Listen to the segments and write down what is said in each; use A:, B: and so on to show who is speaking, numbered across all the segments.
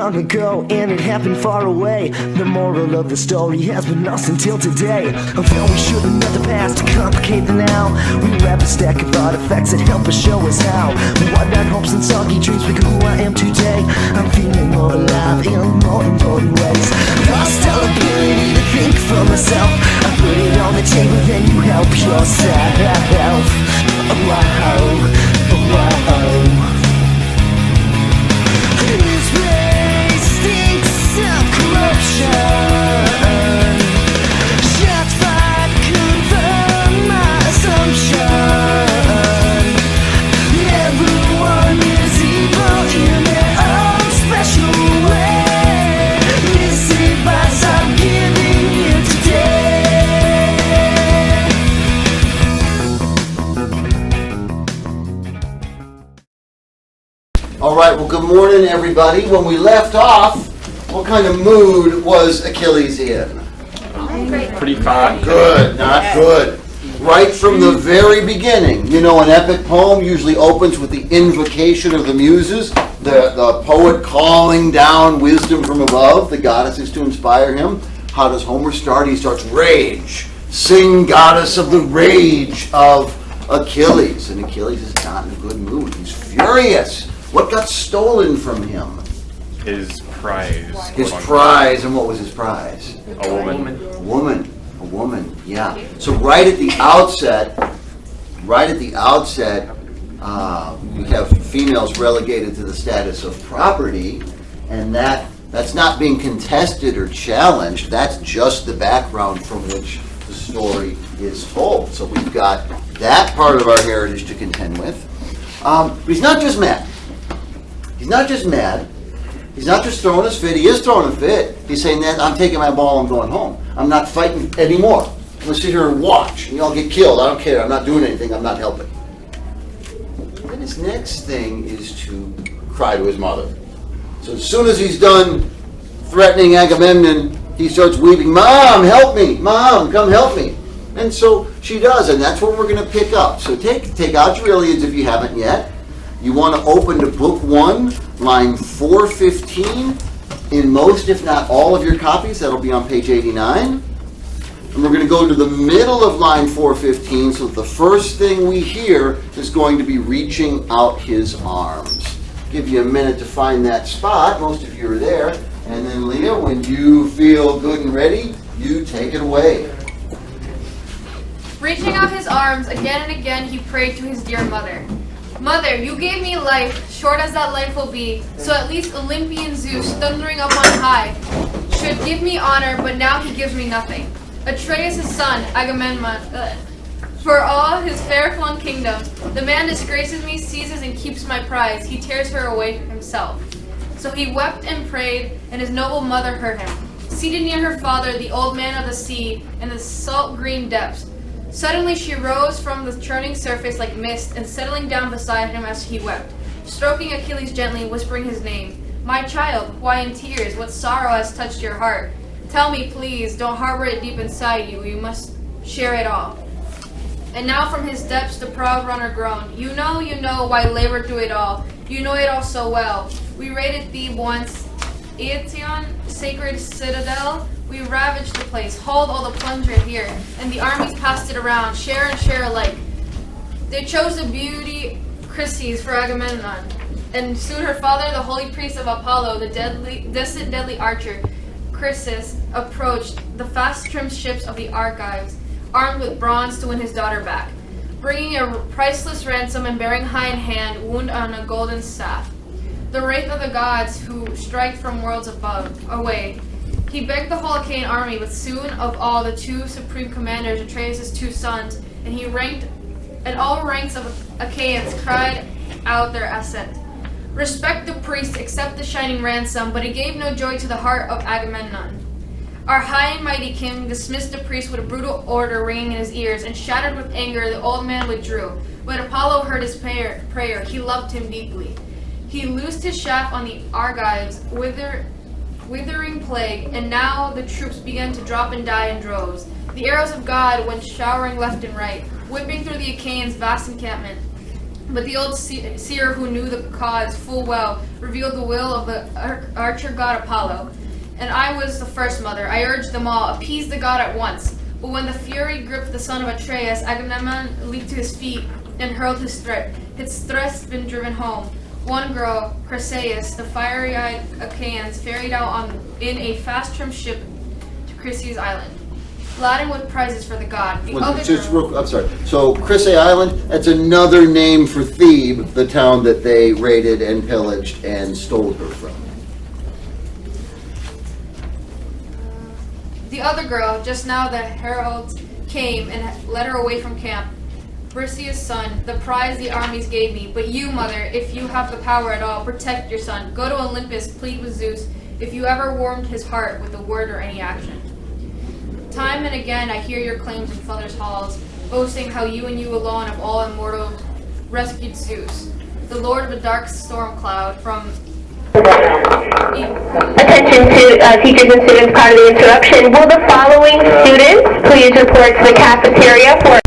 A: long ago, and it happened far away. The moral of the story has been lost until today. Although we shouldn't let the past complicate the now, we wrap a stack of artifacts that help us show us how. Whatnot hopes and soggy dreams become who I am today. I'm feeling more alive in more important ways. Lost all ability to think for myself. I put it on the table, then you help yourself. Wow, wow. This place stinks of corruption. Shots fired confirm my assumption. Everyone is evil in their own special way. This advice I'm giving you today.
B: Alright, well, good morning, everybody. When we left off, what kind of mood was Achilles in?
C: Pretty fine.
B: Good, not good. Right from the very beginning. You know, an epic poem usually opens with the invocation of the muses, the poet calling down wisdom from above, the goddesses to inspire him. How does Homer start? He starts, rage. Sing, goddess of the rage of Achilles. And Achilles is not in a good mood. He's furious. What got stolen from him?
C: His prize.
B: His prize, and what was his prize?
C: A woman.
B: A woman, yeah. So right at the outset, we have females relegated to the status of property, and that's not being contested or challenged. That's just the background from which the story is told. So we've got that part of our heritage to contend with. But he's not just mad. He's not just mad. He's not just throwing his fit. He is throwing a fit. He's saying that I'm taking my ball, I'm going home. I'm not fighting anymore. I'm going to sit here and watch. And you all get killed. I don't care. I'm not doing anything. I'm not helping. Then his next thing is to cry to his mother. So as soon as he's done threatening Agamemnon, he starts weeping, Mom, help me. Mom, come help me. And so she does, and that's where we're going to pick up. So take out your Iliads if you haven't yet. You want to open to book 1, line 415. In most, if not all of your copies, that'll be on page 89. And we're going to go to the middle of line 415, so the first thing we hear is going to be reaching out his arms. Give you a minute to find that spot. Most of you are there. And then, Leah, when you feel good and ready, you take it away.
D: Reaching out his arms, again and again he prayed to his dear mother. Mother, you gave me life, short as that life will be, so at least Olympian Zeus, thundering up on high, should give me honor, but now he gives me nothing. Atreus' son, Agamemnon, for all his fair-flung kingdom, the man disgraces me, seizes and keeps my prize, he tears her away himself. So he wept and prayed, and his noble mother heard him. Seated near her father, the old man of the sea, in the salt green depths, suddenly she rose from the churning surface like mist, and settling down beside him as he wept, stroking Achilles gently, whispering his name. My child, why in tears? What sorrow has touched your heart? Tell me, please, don't harbor it deep inside you. You must share it all. And now from his depths the proud runner groaned. You know, why labor through it all. You know it all so well. We raided thee once, Aetion, sacred citadel. We ravaged the place, hauled all the plunder here, and the armies passed it around, share and share alike. They chose the beauty Chryses for Agamemnon, and soon her father, the holy priest of Apollo, the deadly archer, Chryses, approached the fast-trimmed ships of the Argives, armed with bronze to win his daughter back, bringing a priceless ransom and bearing high in hand, wound on a golden staff. The wraith of the gods who strike from worlds away. He begged the whole Achaean army, but soon of all the 2 supreme commanders, Atreus' 2 sons, and all ranks of Achaeans cried out their assent. Respect the priest, accept the shining ransom, but it gave no joy to the heart of Agamemnon. Our high and mighty king dismissed the priest with a brutal order ringing in his ears, and shattered with anger, the old man withdrew. When Apollo heard his prayer, he loved him deeply. He loosed his shaft on the Argives, withering plague, and now the troops began to drop and die in droves. The arrows of God went showering left and right, whipping through the Achaeans' vast encampment. But the old seer who knew the cause full well revealed the will of the archer god Apollo. And I was the first mother. I urged them all, appease the god at once. But when the fury gripped the son of Atreus, Agamemnon leaped to his feet and hurled his threat. His threat's been driven home. One girl, Chryseis, the fiery-eyed Achaeans ferried out in a fast-trimmed ship to Chryseis Island, laden with prizes for the god. The other girl,
B: I'm sorry. So Chrysae Island, that's another name for Thebe, the town that they raided and pillaged and stole her from.
D: The other girl, just now the heralds came and led her away from camp. Briseis' son, the prize the armies gave me. But you, mother, if you have the power at all, protect your son. Go to Olympus, plead with Zeus, if you ever warmed his heart with a word or any action. Time and again I hear your claims in father's halls, boasting how you and you alone of all immortals rescued Zeus, the lord of a dark storm cloud from...
E: Attention to teachers and students, part of the interruption. Will the following students please report to the cafeteria for...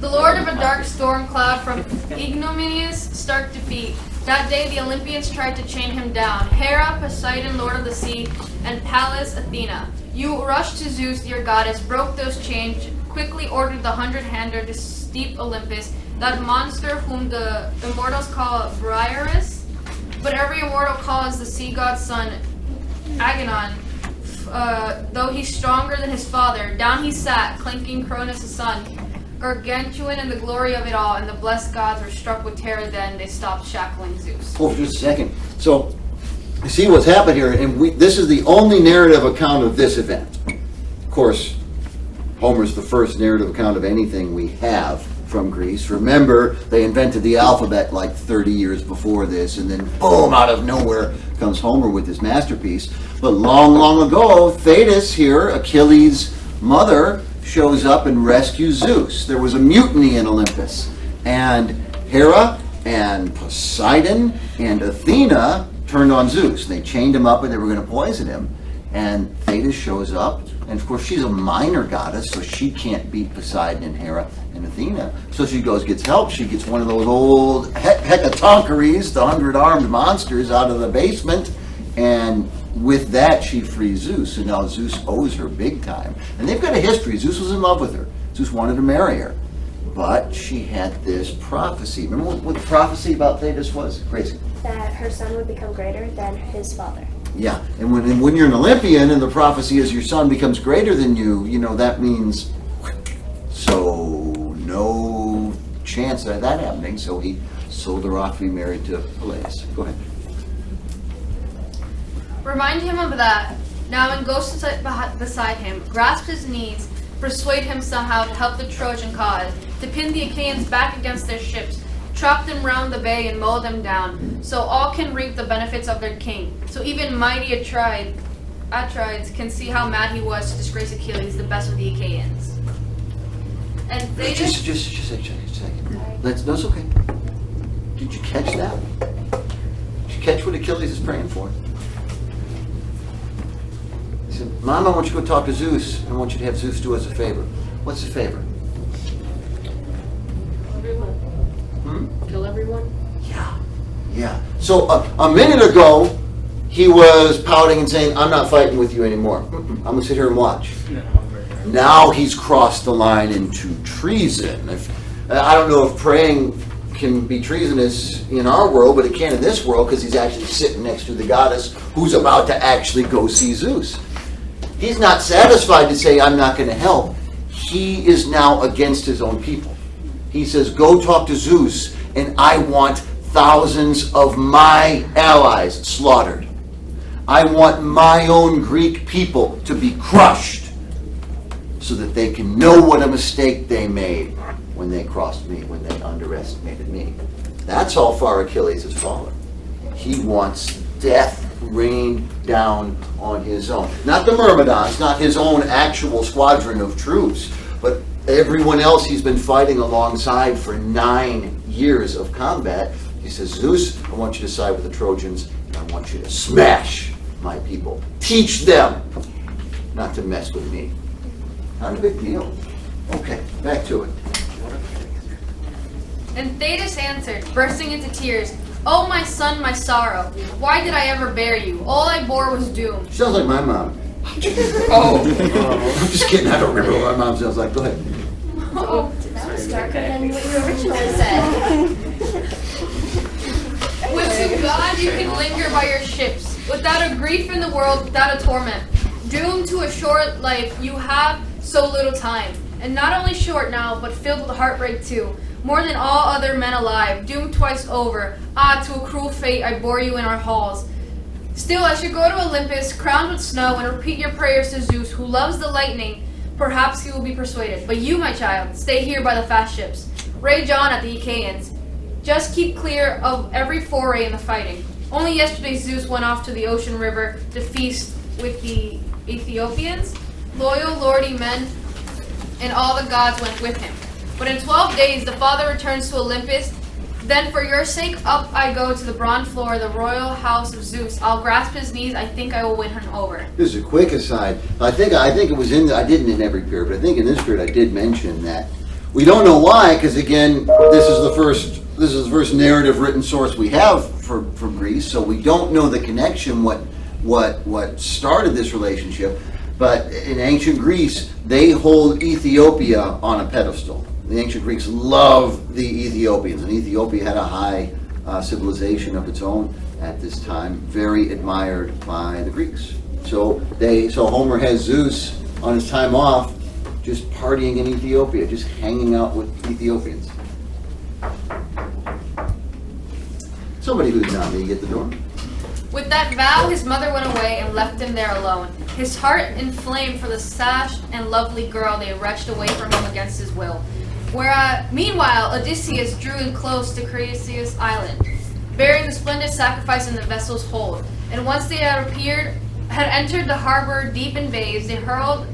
D: The lord of a dark storm cloud from ignominious stark defeat. That day the Olympians tried to chain him down. Hera, Poseidon, lord of the sea, and Pallas, Athena. You rushed to Zeus, your goddess, broke those chains, quickly ordered the 100-hander to steep Olympus, that monster whom the immortals call Briareus, but every immortal calls the sea god's son Aganon. Though he's stronger than his father, down he sat, clanking Cronus' son, gargantuan in the glory of it all, and the blessed gods were struck with terror then they stopped shackling Zeus.
B: Hold for just a second. So, you see what's happened here, and this is the only narrative account of this event. Of course, Homer's the first narrative account of anything we have from Greece. Remember, they invented the alphabet like 30 years before this, and then boom, out of nowhere comes Homer with his masterpiece. But long, long ago, Thetis here, Achilles' mother, shows up and rescues Zeus. There was a mutiny in Olympus, and Hera and Poseidon and Athena turned on Zeus. They chained him up and they were going to poison him. And Thetis shows up, and of course she's a minor goddess, so she can't beat Poseidon and Hera and Athena. So she goes, gets help. She gets one of those old hecatoncheires, the 100-armed monsters, out of the basement, and with that she frees Zeus. And now Zeus owes her big time. And they've got a history. Zeus was in love with her. Zeus wanted to marry her. But she had this prophecy. Remember what the prophecy about Thetis was? Crazy.
F: That her son would become greater than his father.
B: Yeah, and when you're an Olympian and the prophecy is your son becomes greater than you, you know, that means, so no chance of that happening, so he sold her off to be married to Peleus. Go ahead.
D: Remind him of that. Now and go beside him, grasp his knees, persuade him somehow to help the Trojan cause, to pin the Achaeans back against their ships, trap them round the bay and mow them down, so all can reap the benefits of their king. So even mighty Atrides can see how mad he was to disgrace Achilles, the best of the Achaeans. And they
B: Just a second. That's okay. Did you catch that? Did you catch what Achilles is praying for? He said, Mom, I want you to go talk to Zeus, and I want you to have Zeus do us a favor. What's the favor?
F: Kill everyone?
B: Yeah. So a minute ago, he was pouting and saying, I'm not fighting with you anymore. I'm going to sit here and watch. Now he's crossed the line into treason. I don't know if praying can be treasonous in our world, but it can in this world because he's actually sitting next to the goddess who's about to actually go see Zeus. He's not satisfied to say, I'm not going to help. He is now against his own people. He says, go talk to Zeus, and I want thousands of my allies slaughtered. I want my own Greek people to be crushed so that they can know what a mistake they made when they crossed me, when they underestimated me. That's how far Achilles has fallen. He wants death rained down on his own. Not the Myrmidons, not his own actual squadron of troops, but everyone else he's been fighting alongside for 9 years of combat. He says, Zeus, I want you to side with the Trojans, and I want you to smash my people. Teach them not to mess with me. Not a big deal. Okay, back to it.
D: And Thetis answered, bursting into tears, "Oh, my son, my sorrow, why did I ever bear you? All I bore was doom."
B: Sounds like my mom.
C: Oh.
B: I'm just kidding, I don't remember what my mom sounds like. Go ahead.
D: Oh,
F: That was darker than what you originally said.
D: with to God you can linger by your ships, without a grief in the world, without a torment. Doomed to a short life, you have so little time. And not only short now, but filled with heartbreak too. More than all other men alive, doomed twice over. Ah, to a cruel fate I bore you in our halls. Still, I should go to Olympus, crowned with snow, and repeat your prayers to Zeus, who loves the lightning. Perhaps he will be persuaded. But you, my child, stay here by the fast ships. Rage on at the Achaeans. Just keep clear of every foray in the fighting. Only yesterday Zeus went off to the ocean river to feast with the Ethiopians. Loyal lordly men and all the gods went with him. But in 12 days the father returns to Olympus. Then for your sake up I go to the bronze floor of the royal house of Zeus. I'll grasp his knees, I think I will win him over.
B: This is a quick aside. I think it was in, I didn't in every period, but I think in this period I did mention that we don't know why, because again, this is the first narrative written source we have from Greece, so we don't know the connection, what started this relationship. But in ancient Greece, they hold Ethiopia on a pedestal. The ancient Greeks loved the Ethiopians, and Ethiopia had a high civilization of its own at this time, very admired by the Greeks. So Homer has Zeus on his time off, just partying in Ethiopia, just hanging out with Ethiopians. Somebody who's not me, get the door.
D: With that vow, his mother went away and left him there alone. His heart inflamed for the sash and lovely girl they wrenched away from him against his will. Meanwhile, Odysseus drew in close to Chryseis' island, bearing the splendid sacrifice in the vessel's hold. And once they had entered the harbor deep in bays, they furled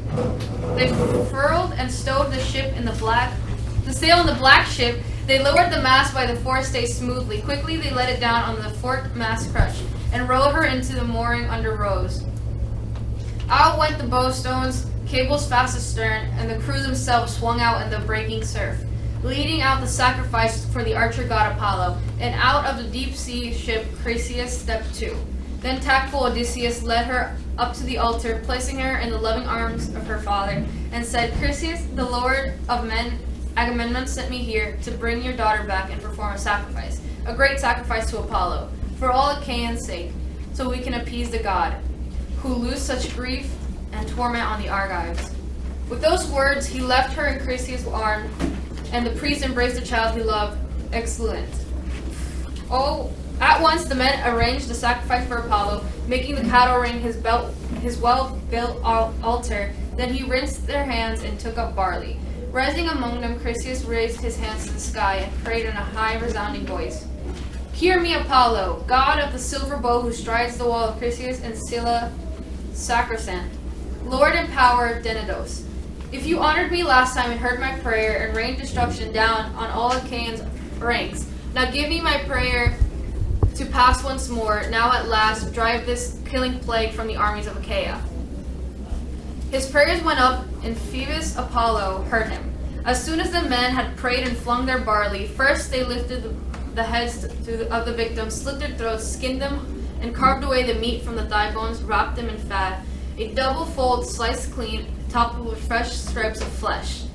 D: and stowed the sail in the black ship. They lowered the mast by the forestay smoothly. Quickly they let it down on the forked mast crutch, and rowed her into the mooring under rows. Out went the bowstones, cables fast astern, and the crew themselves swung out in the breaking surf, leading out the sacrifice for the archer god Apollo. And out of the deep sea ship Chryseis stepped too. Then tactful Odysseus led her up to the altar, placing her in the loving arms of her father, and said, "Chryseis, the lord of men, Agamemnon sent me here to bring your daughter back and perform a sacrifice, a great sacrifice to Apollo, for all Achaeans' sake, so we can appease the god, who lose such grief and torment on the Argives." With those words, he left her in Chryseis' arms, and the priest embraced the child he loved. Excellent. Oh, at once the men arranged the sacrifice for Apollo, making the cattle ring his well-built altar. Then he rinsed their hands and took up barley. Rising among them, Chryseis raised his hands to the sky and prayed in a high, resounding voice. "Hear me, Apollo, god of the silver bow who strides the wall of Chryseis and Scylla sacrosanct, lord and power of Denidos. If you honored me last time and heard my prayer and rained destruction down on all Achaeans' ranks, now give me my prayer to pass once more. Now at last drive this killing plague from the armies of Achaia." His prayers went up, and Phoebus Apollo heard him. As soon as the men had prayed and flung their barley, first they lifted the heads of the victims, slit their throats, skinned them, and carved away the meat from the thigh bones, wrapped them in fat, a double fold sliced clean, topped with fresh strips of flesh.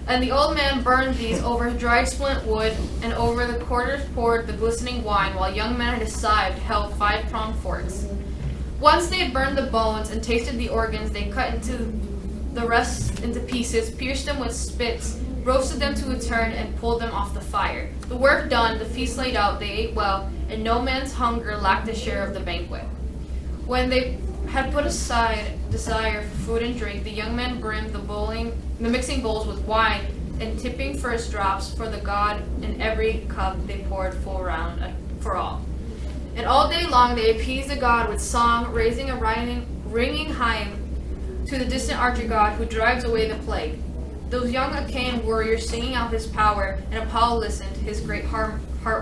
D: And the old man burned these over dried splint wood, and over the quarters poured the glistening wine, while young men at his side held 5-pronged forks. Once they had burned the bones and tasted the organs, they cut the rest into pieces, pierced them with spits, roasted them to a turn, and pulled them off the fire. The work done, the feast laid out, they ate well, and no man's hunger lacked a share of the banquet. When they had put aside desire for food and drink, the young men brimmed the mixing bowls with wine, and tipping first drops for the god in every cup, they poured full round for all. And all day long they appeased the god with song, raising a ringing hymn to the distant archer god who drives away the plague. Those young Achaean warriors singing out his power, and Apollo listened, his great heart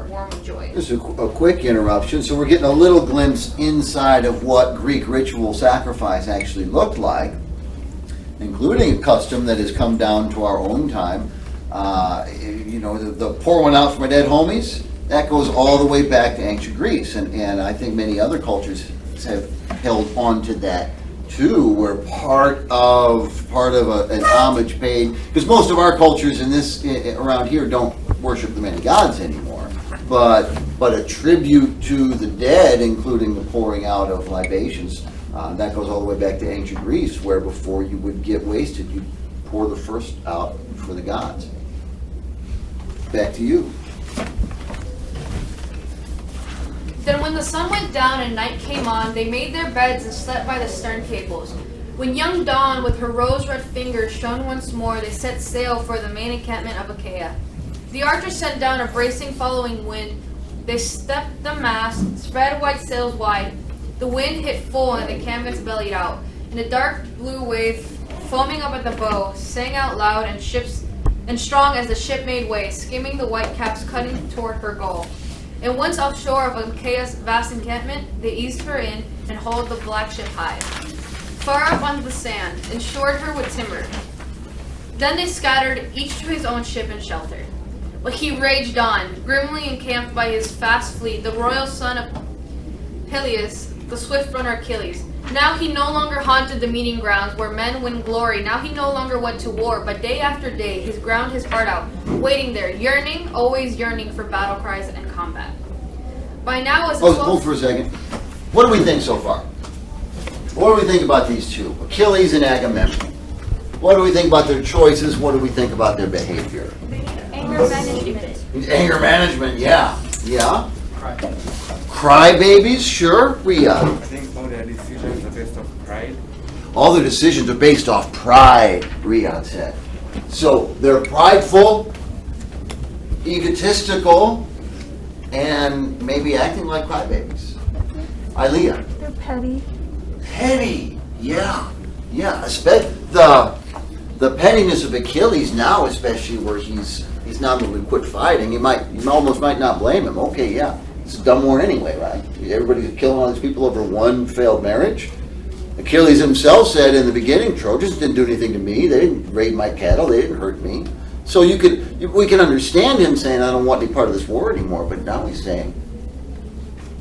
D: warm with joy.
B: This is a quick interruption, so we're getting a little glimpse inside of what Greek ritual sacrifice actually looked like, including a custom that has come down to our own time. The pour one out for my dead homies, that goes all the way back to ancient Greece. And I think many other cultures have held on to that too, where part of an homage paid, because most of our cultures around here don't worship the many gods anymore, but a tribute to the dead, including the pouring out of libations, that goes all the way back to ancient Greece, where before you would get wasted, you'd pour the first out for the gods. Back to you.
D: Then when the sun went down and night came on, they made their beds and slept by the stern cables. When young Dawn with her rose-red fingers shone once more, they set sail for the main encampment of Achaia. The archers sent down a bracing following wind. They stepped the mast, spread white sails wide. The wind hit full and the canvas bellied out, and a dark blue wave, foaming up at the bow, sang out loud and strong as the ship made way, skimming the white caps cutting toward her goal. And once offshore of Achaia's vast encampment, they eased her in and hauled the black ship high, far up onto the sand, and shored her with timber. Then they scattered, each to his own ship and shelter. But he raged on, grimly encamped by his fast fleet, the royal son of Peleus, the swift runner Achilles. Now he no longer haunted the meeting grounds where men win glory. Now he no longer went to war, but day after day he's ground his heart out, waiting there, yearning, always yearning for battle cries and combat. By now as
B: Hold for a second. What do we think so far? What do we think about these two, Achilles and Agamemnon? What do we think about their choices? What do we think about their behavior?
F: Anger management.
B: Anger management, yeah. Crybabies, sure. Rhea.
G: I think all their decisions are based off pride.
B: All their decisions are based off pride, Riyadh said. So they're prideful, egotistical, and maybe acting like crybabies. Ilea.
H: They're petty.
B: Petty, yeah. The pettiness of Achilles now, especially where he's not going to quit fighting. You almost might not blame him. Okay, yeah. It's a dumb war anyway, right? Everybody's killing all these people over one failed marriage. Achilles himself said in the beginning, Trojans didn't do anything to me. They didn't raid my cattle. They didn't hurt me. So we can understand him saying, I don't want any part of this war anymore. But now he's saying,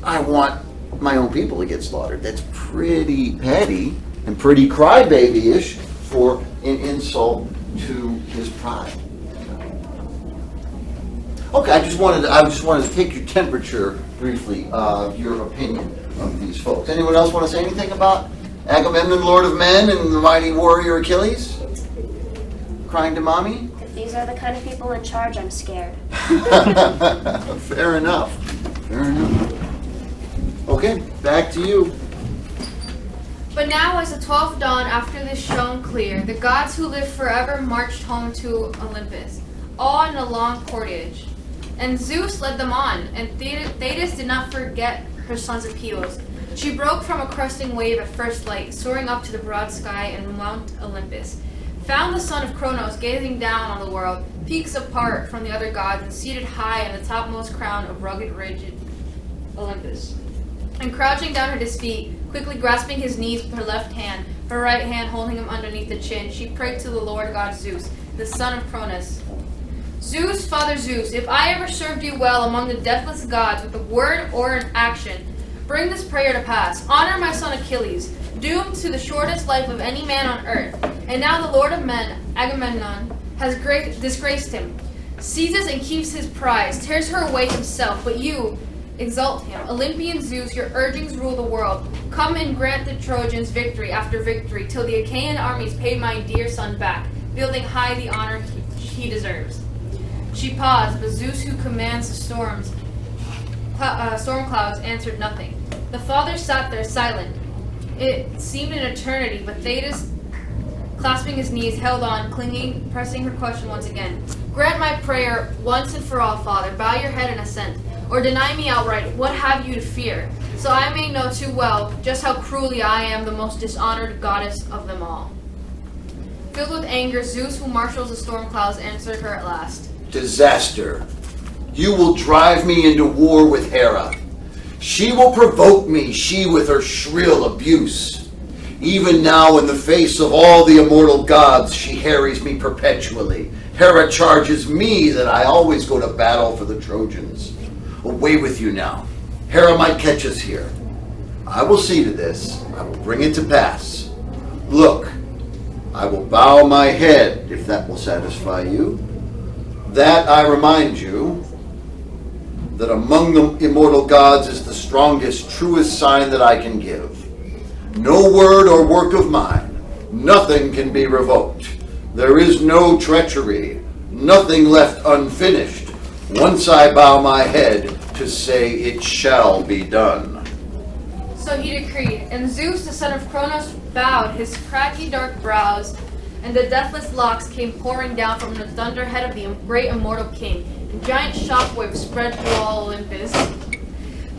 B: I want my own people to get slaughtered. That's pretty petty and pretty crybaby-ish for an insult to his pride. Okay, I just wanted to take your temperature briefly of your opinion of these folks. Anyone else want to say anything about Agamemnon, Lord of Men, and the mighty warrior Achilles? Crying to mommy?
F: If these are the kind of people in charge, I'm scared.
B: Fair enough. Okay, back to you.
D: But now as the 12th dawn after this shone clear, the gods who live forever marched home to Olympus, all in a long portage. And Zeus led them on, and Thetis did not forget her sons of Peos. She broke from a cresting wave at first light, soaring up to the broad sky and Mount Olympus. Found the son of Cronos gazing down on the world, peaks apart from the other gods and seated high in the topmost crown of rugged, rigid Olympus. And crouching down at his feet, quickly grasping his knees with her left hand, her right hand holding him underneath the chin, she prayed to the Lord God Zeus, the son of Cronos. Zeus, Father Zeus, if I ever served you well among the deathless gods with a word or an action, bring this prayer to pass. Honor my son Achilles, doomed to the shortest life of any man on earth. And now the Lord of Men, Agamemnon, has disgraced him, seizes and keeps his prize, tears her away himself, but you exalt him. Olympian Zeus, your urgings rule the world. Come and grant the Trojans victory after victory, till the Achaean armies pay my dear son back, building high the honor he deserves. She paused, but Zeus, who commands the storm clouds, answered nothing. The father sat there silent. It seemed an eternity, but Thetis, clasping his knees, held on, clinging, pressing her question once again. Grant my prayer once and for all, Father. Bow your head in assent, or deny me outright. What have you to fear? So I may know too well just how cruelly I am the most dishonored goddess of them all. Filled with anger, Zeus, who marshals the storm clouds, answered her at last.
B: Disaster. You will drive me into war with Hera. She will provoke me, she with her shrill abuse. Even now in the face of all the immortal gods, she harries me perpetually. Hera charges me that I always go to battle for the Trojans. Away with you now. Hera might catch us here. I will see to this. I will bring it to pass. Look, I will bow my head, if that will satisfy you. That I remind you, that among the immortal gods is the strongest, truest sign that I can give. No word or work of mine, nothing can be revoked. There is no treachery, nothing left unfinished. Once I bow my head to say it shall be done.
D: So he decreed, and Zeus, the son of Cronos, bowed his craggy dark brows, and the deathless locks came pouring down from the thunderhead of the great immortal king, and giant shockwaves spread through all Olympus.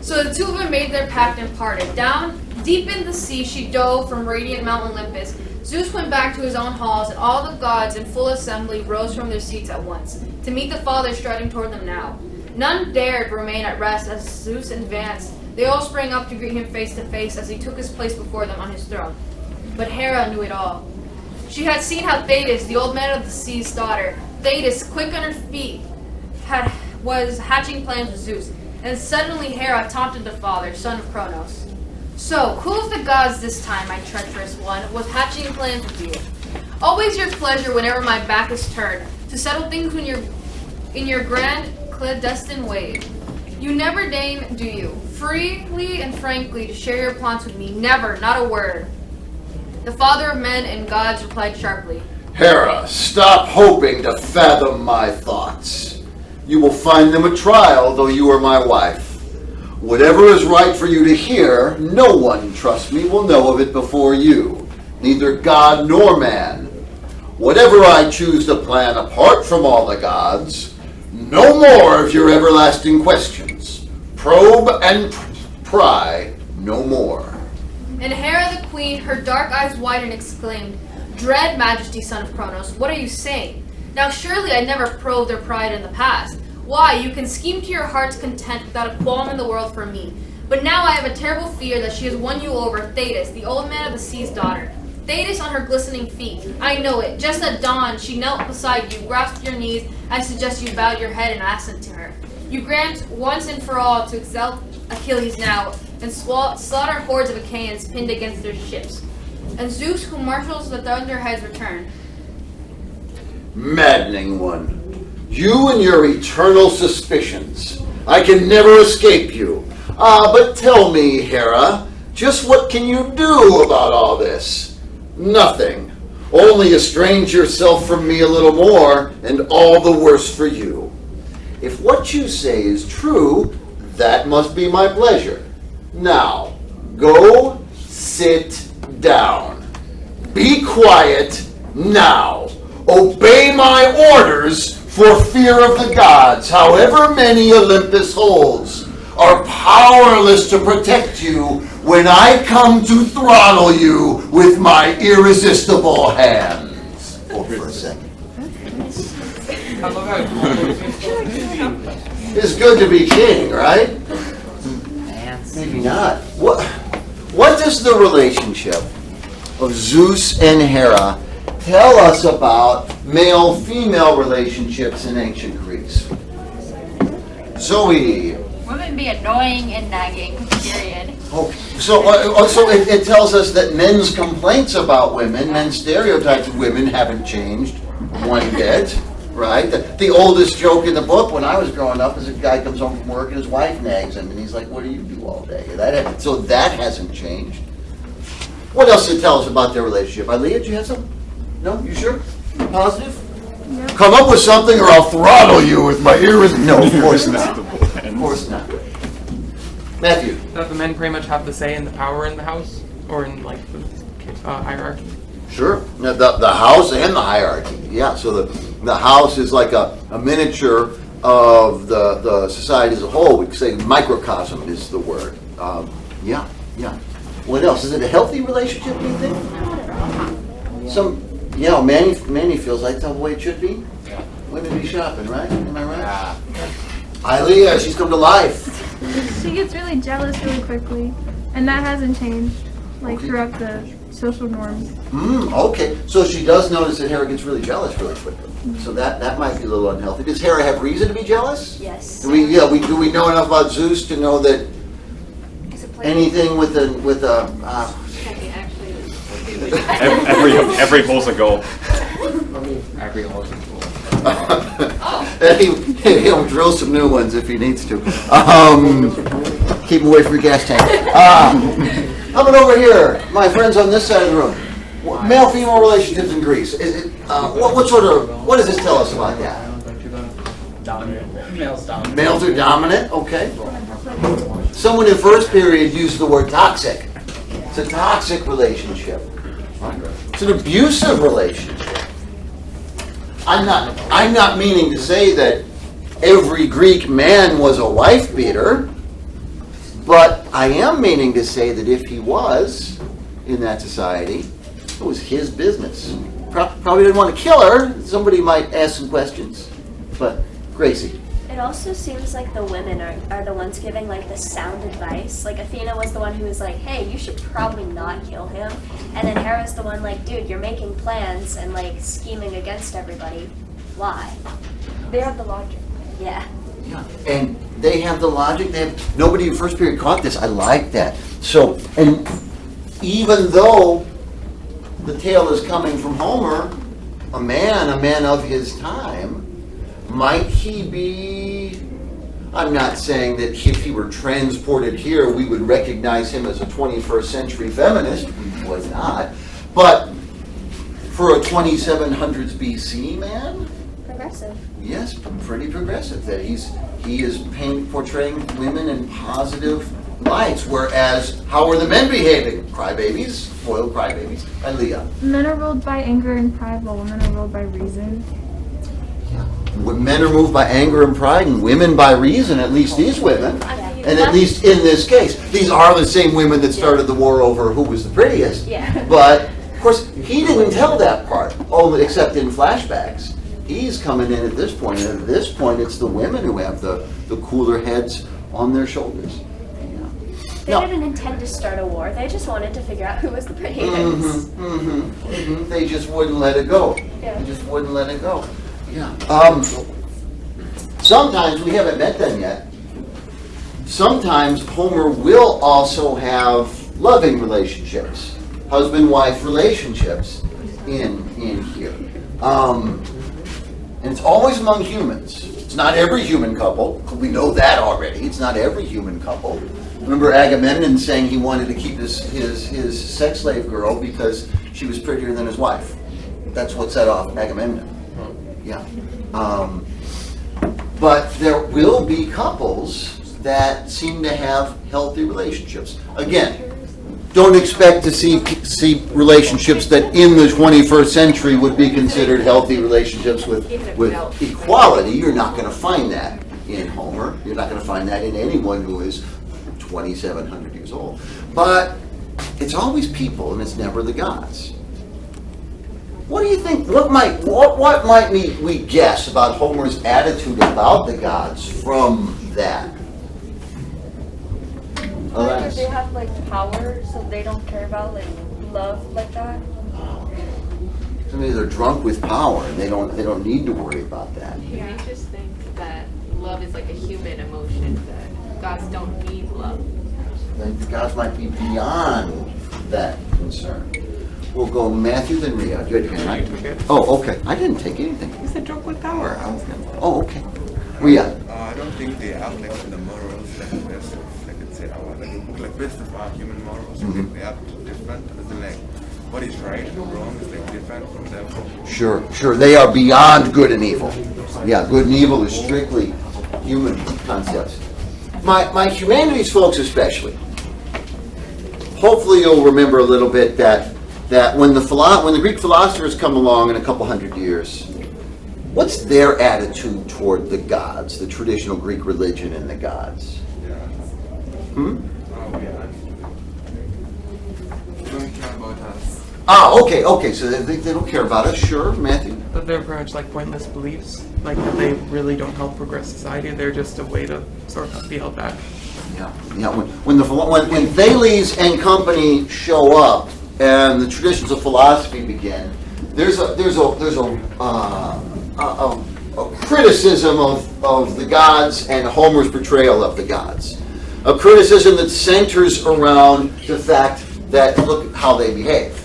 D: So the two of them made their pact and parted. Down, deep in the sea, she dove from radiant Mount Olympus. Zeus went back to his own halls, and all the gods in full assembly rose from their seats at once, to meet the father striding toward them now. None dared remain at rest as Zeus advanced. They all sprang up to greet him face to face as he took his place before them on his throne. But Hera knew it all. She had seen how Thetis, the old man of the sea's daughter, Thetis, quick on her feet, was hatching plans with Zeus, and suddenly Hera taunted the father, son of Cronos. So, who of the gods this time, my treacherous one, was hatching plans with you? Always your pleasure whenever my back is turned, to settle things when in your grand clandestine way. You never deign, do you, freely and frankly to share your plots with me? Never, not a word. The father of men and gods replied sharply.
B: Hera, stop hoping to fathom my thoughts. You will find them a trial, though you are my wife. Whatever is right for you to hear, no one, trust me, will know of it before you, neither god nor man. Whatever I choose to plan apart from all the gods, no more of your everlasting questions. Probe and pry no more.
D: And Hera the queen, her dark eyes widened, exclaimed, Dread majesty, son of Cronos, what are you saying? Now surely I never probed their pride in the past. Why, you can scheme to your heart's content without a qualm in the world for me. But now I have a terrible fear that she has won you over, Thetis, the old man of the sea's daughter. Thetis on her glistening feet. I know it. Just at dawn, she knelt beside you, grasped your knees. I suggest you bow your head in assent to her. You grant once and for all to exalt Achilles now, and slaughter hordes of Achaeans pinned against their ships. And Zeus, who marshals the thunderheads, returned.
B: Maddening one. You and your eternal suspicions. I can never escape you. But tell me, Hera, just what can you do about all this? Nothing. Only estrange yourself from me a little more, and all the worse for you. If what you say is true, that must be my pleasure. Now, go sit down. Be quiet now. Obey my orders, for fear of the gods, however many Olympus holds, are powerless to protect you when I come to throttle you with my irresistible hands. Hold for a second. It's good to be king, right? Maybe not. What does the relationship of Zeus and Hera tell us about male-female relationships in ancient Greece? Zoe.
H: Women be annoying and nagging, period.
B: Oh, so it tells us that men's complaints about women, men's stereotypes of women haven't changed one bit, right? The oldest joke in the book when I was growing up is a guy comes home from work and his wife nags him, and he's like, what do you do all day? So that hasn't changed. What else does it tell us about their relationship? Leah, do you have something? No? You sure? Positive? No. Come up with something or I'll throttle you with my No, of course not. Of course not. Matthew.
C: That the men pretty much have the say in the power in the house, or in like the hierarchy.
B: Sure. The house and the hierarchy. Yeah. So the house is like a miniature of the society as a whole. We could say microcosm is the word. Yeah. What else? Is it a healthy relationship, do you think? Manny feels like that's the way it should be.
C: Yeah.
B: Women be shopping, right? Am I right? Yeah. Leah, she's come to life.
I: She gets really jealous really quickly, and that hasn't changed, throughout the social norms.
B: Okay. So she does notice that Hera gets really jealous really quickly. So that might be a little unhealthy. Does Hera have reason to be jealous?
F: Yes.
B: Do we know enough about Zeus to know that anything with a
J: every hole's a goal.
G: Every hole is cool.
B: he'll drill some new ones if he needs to. Keep him away from your gas tank. How about over here, my friends on this side of the room? Male-female relationships in Greece. What does this tell us about that?
G: Dominant. Males dominant.
B: Males are dominant, okay. Someone in first period used the word toxic. It's a toxic relationship. It's an abusive relationship. I'm not meaning to say that every Greek man was a wife beater, but I am meaning to say that if he was in that society, it was his business. Probably didn't want to kill her. Somebody might ask some questions, but Gracie.
F: It also seems like the women are the ones giving like the sound advice. Like Athena was the one who was like, hey, you should probably not kill him. And then Hera's the one like, dude, you're making plans and like scheming against everybody. Why?
I: They have the logic.
F: Yeah.
B: Yeah. And they have the logic. Nobody in first period caught this. I like that. So, and even though the tale is coming from Homer, a man of his time, might he be, I'm not saying that if he were transported here, we would recognize him as a 21st century feminist. We would not. But for a 2700s BC man,
F: Progressive.
B: yes, pretty progressive. That he is portraying women in positive lights. Whereas, how are the men behaving? Crybabies, spoiled crybabies. And Leah.
I: Men are ruled by anger and pride, while women are ruled by reason.
B: Men are moved by anger and pride, and women by reason, at least these women. And at least in this case, these are the same women that started the war over who was the prettiest.
F: Yeah.
B: But, of course, he didn't tell that part, except in flashbacks. He's coming in at this point, and at this point, it's the women who have the cooler heads on their shoulders.
F: They didn't intend to start a war. They just wanted to figure out who was the prettiest.
B: They just wouldn't let it go.
F: Yeah.
B: They just wouldn't let it go. Yeah. Sometimes, we haven't met them yet, sometimes Homer will also have loving relationships, husband-wife relationships in here. And it's always among humans. It's not every human couple. We know that already. It's not every human couple. Remember Agamemnon saying he wanted to keep his sex slave girl because she was prettier than his wife. That's what set off Agamemnon. Yeah. But there will be couples that seem to have healthy relationships. Again, don't expect to see relationships that in the 21st century would be considered healthy relationships with equality. You're not going to find that in Homer. You're not going to find that in anyone who is 2,700 years old. But it's always people, and it's never the gods. What do you think? What might we guess about Homer's attitude about the gods from that?
H: Because they have like power, so they don't care about like love like that.
B: So maybe they're drunk with power, and they don't need to worry about that.
K: Yeah, I just think that love is like a human emotion, that gods don't need love.
B: I think the gods might be beyond that concern. We'll go Matthew, then Leah. You had your hand right? Oh, okay. I didn't take anything.
G: You said drunk with power. I was gonna.
B: Oh, okay. Leah.
G: I don't think they have like the morals like the best of, like let's say our like best of our human morals. I think they have different. As in like what is right and wrong is like different from them.
B: Sure. They are beyond good and evil. Yeah, good and evil is strictly human concepts. My humanities folks especially. Hopefully you'll remember a little bit that when the Greek philosophers come along in a couple hundred years, what's their attitude toward the gods, the traditional Greek religion and the gods?
G: They don't care about us.
B: Okay. So they don't care about us. Sure, Matthew.
C: But they're very much like pointless beliefs, like that they really don't help progress society. They're just a way to sort of be held back.
B: Yeah. When Thales and company show up and the traditions of philosophy begin, there's a criticism of the gods and Homer's portrayal of the gods. A criticism that centers around the fact that look how they behave.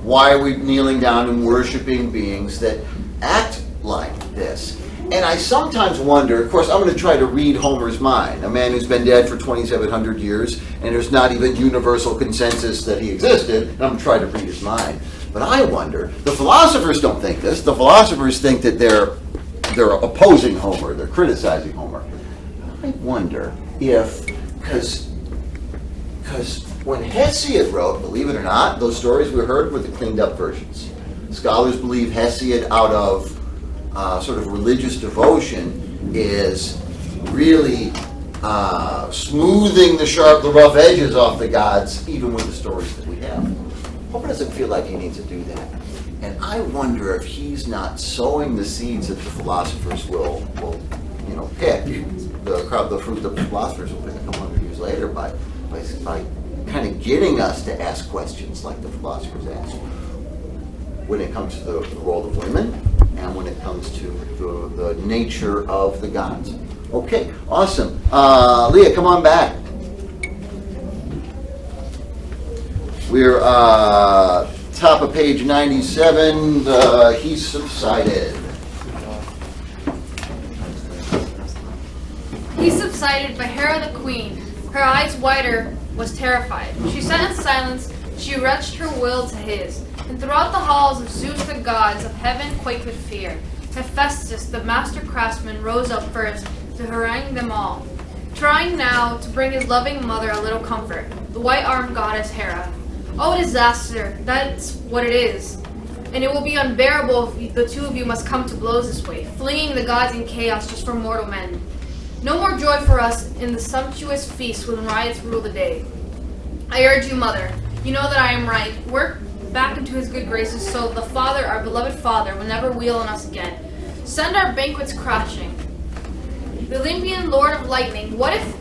B: Why are we kneeling down and worshiping beings that act like this? And I sometimes wonder, of course, I'm going to try to read Homer's mind, a man who's been dead for 2,700 years, and there's not even universal consensus that he existed, and I'm going to try to read his mind. But I wonder, the philosophers don't think this. The philosophers think that they're opposing Homer, they're criticizing Homer. I wonder if, because when Hesiod wrote, believe it or not, those stories we heard were the cleaned up versions. Scholars believe Hesiod, out of sort of religious devotion, is really smoothing the rough edges off the gods, even with the stories that we have. Homer doesn't feel like he needs to do that. And I wonder if he's not sowing the seeds that the philosophers will pick, the fruit that the philosophers will pick a couple hundred years later by kind of getting us to ask questions like the philosophers ask when it comes to the role of women and when it comes to the nature of the gods. Okay, awesome. Leah, come on back. We're top of page 97. He subsided.
D: He subsided, but Hera the queen, her eyes wider, was terrified. She sat in silence. She wrenched her will to his. And throughout the halls of Zeus, the gods of heaven quaked with fear. Hephaestus, the master craftsman, rose up first to harangue them all, trying now to bring his loving mother a little comfort, the white-armed goddess Hera. Oh, disaster! That's what it is. And it will be unbearable if the two of you must come to blows this way, flinging the gods in chaos just for mortal men. No more joy for us in the sumptuous feast when riots rule the day. I urge you, mother, you know that I am right. Work back into his good graces so the Father, our beloved Father, will never wheel on us again. Send our banquets crashing. The Olympian Lord of Lightning, what if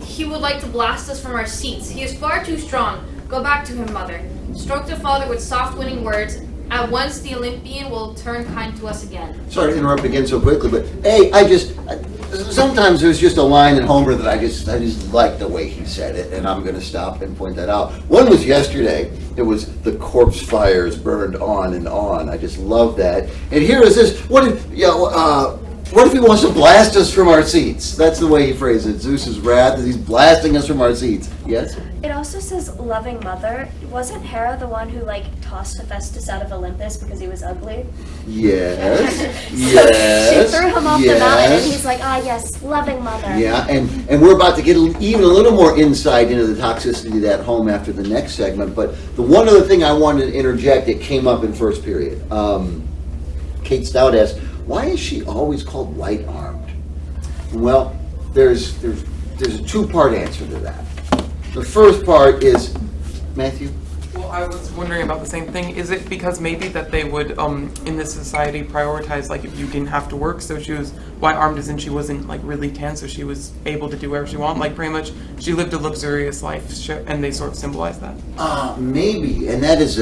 D: he would like to blast us from our seats? He is far too strong. Go back to him, mother. Stroke the Father with soft winning words. At once the Olympian will turn kind to us again.
B: Sorry to interrupt again so quickly, but hey, sometimes there's just a line in Homer that I just like the way he said it, and I'm going to stop and point that out. One was yesterday. It was the corpse fires burned on and on. I just love that. And here is this. What if he wants to blast us from our seats? That's the way he phrased it. Zeus's wrath is he's blasting us from our seats. Yes?
F: It also says loving mother. Wasn't Hera the one who tossed Hephaestus out of Olympus because he was ugly?
B: Yes.
F: So
B: Yes.
F: she threw him off the mountain and he's like, yes, loving mother.
B: Yeah, and we're about to get even a little more insight into the toxicity of that home after the next segment. But the one other thing I wanted to interject, it came up in first period. Kate Stout asked, why is she always called white-armed? Well, there's a two-part answer to that. The first part is, Matthew?
C: Well, I was wondering about the same thing. Is it because maybe that they would, in this society, prioritize, if you didn't have to work, so she was white-armed as in she wasn't, really tan, so she was able to do whatever she wanted? Pretty much, she lived a luxurious life, and they sort of symbolize that?
B: Maybe, and that is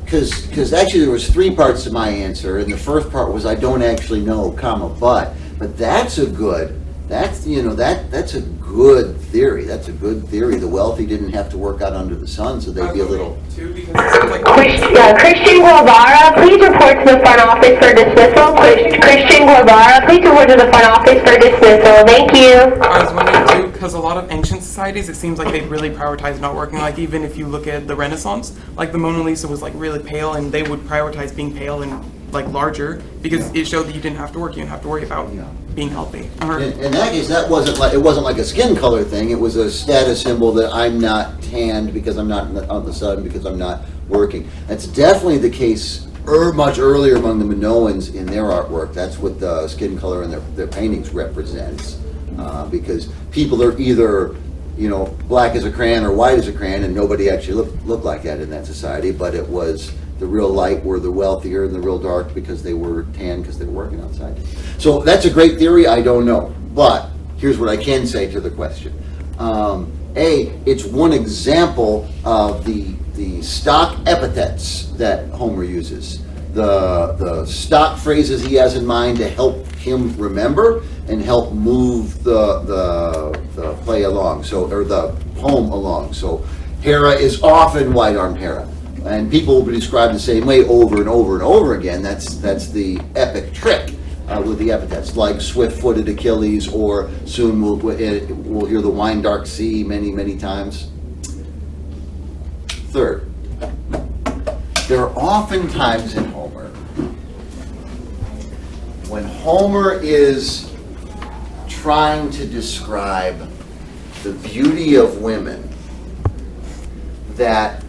B: because actually there was three parts to my answer, and the first part was I don't actually know, but that's a good, that's a good theory. That's a good theory. The wealthy didn't have to work out under the sun, so they'd be a little.
E: Christian Guevara, please report to the front office for dismissal. Christian Guevara, please report to the front office for dismissal. Thank you.
C: I was wondering too, because a lot of ancient societies, it seems like they really prioritize not working. Even if you look at the Renaissance, the Mona Lisa was really pale, and they would prioritize being pale and larger because it showed that you didn't have to work. You didn't have to worry about being healthy.
B: In that case, it wasn't like a skin color thing. It was a status symbol that I'm not tanned because I'm not on the sun because I'm not working. That's definitely the case much earlier among the Minoans in their artwork. That's what the skin color in their paintings represents. Because people are either black as a crayon or white as a crayon, and nobody actually looked like that in that society. But it was the real light were the wealthier and the real dark because they were tan because they were working outside. So that's a great theory. I don't know, but here's what I can say to the question. It's one example of the stock epithets that Homer uses. the stock phrases he has in mind to help him remember and help move the play along, so, or the poem along. So Hera is often white-armed Hera, and people will be described the same way over and over and over again. That's the epic trick with the epithets, like swift-footed Achilles, or soon we'll hear the wine-dark sea many times. Third, there are often times in Homer when Homer is trying to describe the beauty of women that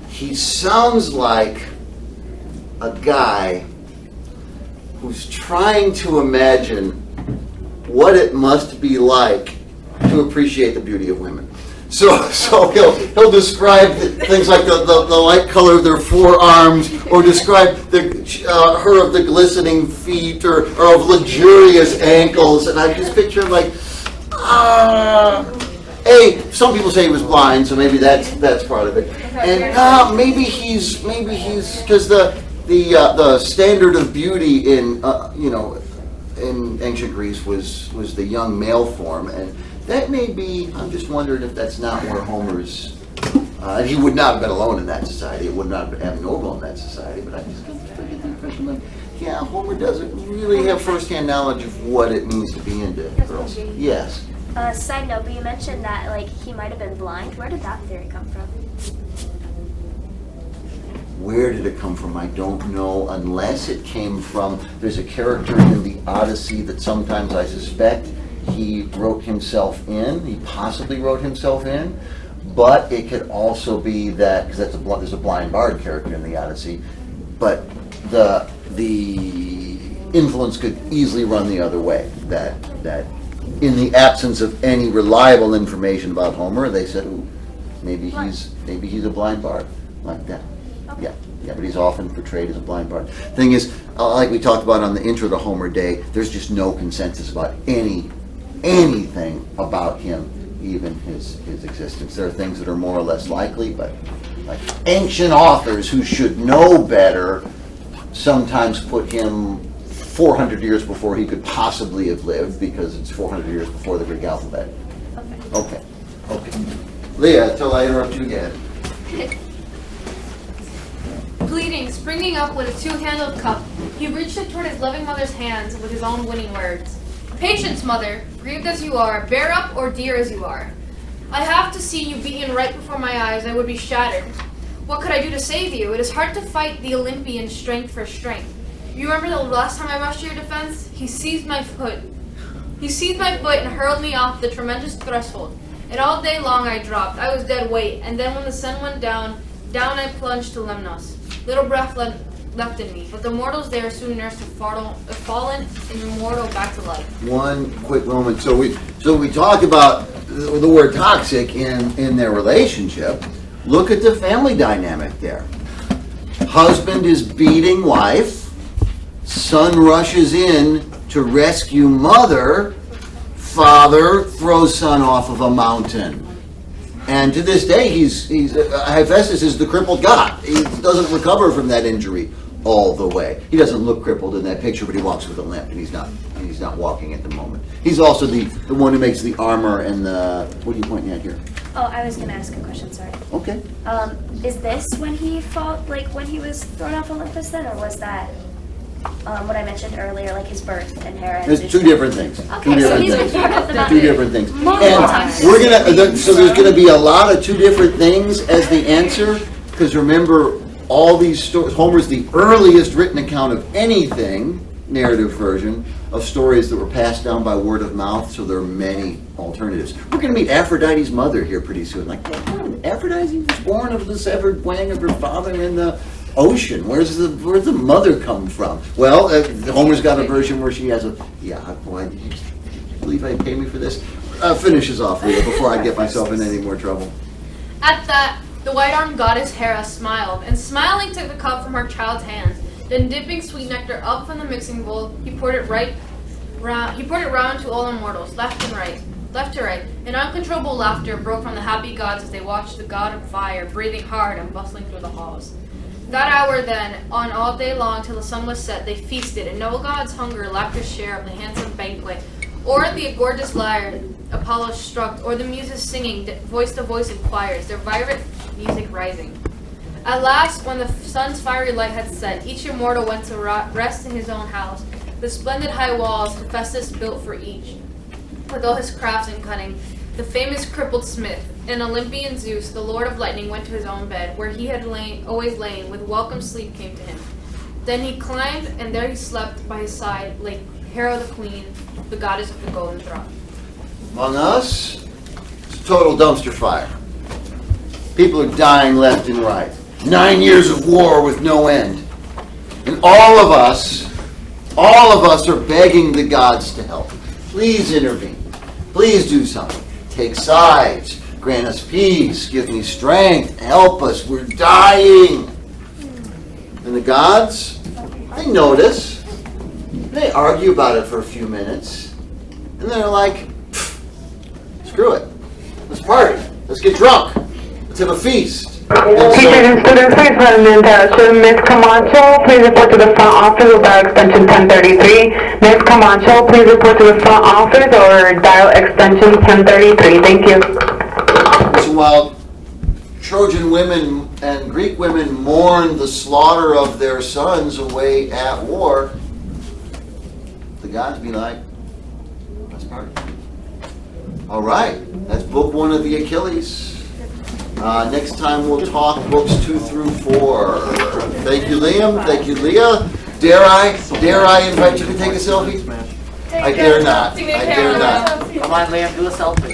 B: he sounds like a guy who's trying to imagine what it must be like to appreciate the beauty of women. So he'll describe things like the light color of their forearms, or describe her of the glistening feet, or of luxurious ankles, and I just picture him like, some people say he was blind, so maybe that's part of it, and maybe he's because the standard of beauty in in ancient Greece was the young male form, and that may be, I'm just wondering if that's not where Homer's, he would not have been alone in that society, it would not have been abnormal in that society, but I just get the impression like, yeah, Homer doesn't really have first-hand knowledge of what it means to be into girls. Yes.
F: Side note, but you mentioned that like he might have been blind. Where did that theory come from?
B: Where did it come from? I don't know, unless it came from, there's a character in the Odyssey that sometimes I suspect he wrote himself in, he possibly wrote himself in, but it could also be that, because there's a blind bard character in the Odyssey, but the influence could easily run the other way, that in the absence of any reliable information about Homer, they said, ooh, maybe he's a blind bard, like that. Okay. Yeah, but he's often portrayed as a blind bard. Thing is, like we talked about on the intro to Homer Day, there's just no consensus about anything about him, even his existence. There are things that are more or less likely, but like ancient authors who should know better sometimes put him 400 years before he could possibly have lived, because it's 400 years before the Greek alphabet. Okay. Leah, until I interrupt you again.
D: Bleeding, springing up with a two-handled cup, he reached it toward his loving mother's hands with his own winning words. Patience, mother, grieved as you are, bear up or dear as you are. I have to see you beaten right before my eyes, I would be shattered. What could I do to save you? It is hard to fight the Olympian strength for strength. You remember the last time I rushed to your defense? He seized my foot and hurled me off the tremendous threshold. And all day long I dropped. I was dead weight, and then when the sun went down I plunged to Lemnos. Little breath left in me, but the mortals there soon nursed a fallen immortal back to life. One
B: quick moment. So we talk about the word toxic in their relationship. Look at the family dynamic there. Husband is beating wife. Son rushes in to rescue mother. Father throws son off of a mountain. And to this day, Hephaestus is the crippled god. He doesn't recover from that injury all the way. He doesn't look crippled in that picture, but he walks with a limp, and he's not walking at the moment. He's also the one who makes the armor and the, what are you pointing at here?
F: Oh, I was going to ask a question, sorry.
B: Okay.
F: Is this when he fought, like when he was thrown off Olympus then, or was that what I mentioned earlier, like his birth and Hera?
B: There's two different things.
F: Okay, so he's been thrown off the mountain.
B: Two different things.
F: Multiple times.
B: We're gonna, so there's gonna be a lot of two different things as the answer, because remember, all these stories, Homer's the earliest written account of anything, narrative version, of stories that were passed down by word of mouth, so there are many alternatives. We're going to meet Aphrodite's mother here pretty soon. Like, Aphrodite was born of the severed wing of her father in the ocean. Where's the mother come from? Well, Homer's got a version where she has a, boy, did you believe I'd pay me for this? Finishes off, Leah, before I get myself in any more trouble.
D: At that, the white-armed goddess Hera smiled, and smiling took the cup from her child's hands. Then dipping sweet nectar up from the mixing bowl, he poured it round to all immortals, left to right. An uncontrollable laughter broke from the happy gods as they watched the god of fire breathing hard and bustling through the halls. That hour then, on all day long till the sun was set, they feasted, and no god's hunger lacked their share of the handsome banquet, or the gorgeous lyre Apollo struck, or the muses singing, voice to voice in choirs, their vibrant music rising. At last, when the sun's fiery light had set, each immortal went to rest in his own house, the splendid high walls Hephaestus built for each, with all his crafts and cunning. The famous crippled smith, and Olympian Zeus, the lord of lightning, went to his own bed, where he had always lain, with welcome sleep came to him. Then he climbed, and there he slept by his side, lay Hera the queen, the goddess of the golden throne.
B: Among us, it's a total dumpster fire. People are dying left and right. 9 years of war with no end. And all of us are begging the gods to help. Please intervene. Please do something. Take sides. Grant us peace. Give me strength. Help us. We're dying. And the gods, they notice. They argue about it for a few minutes. And they're like, screw it. Let's party. Let's get drunk. Let's have a feast.
E: Teachers and students, please run in attention. Ms. Camacho, please report to the front office or dial extension 1033. Ms. Camacho, please report to the front office or dial extension 1033. Thank you.
B: So while Trojan women and Greek women mourn the slaughter of their sons away at war, the gods be like, let's party. All right, that's book 1 of the Achilles. Next time we'll talk books 2 through 4. Thank you, Liam. Thank you, Leah. Dare I invite you to take a selfie? I dare not. I dare not.
J: Come on, Liam, do a selfie.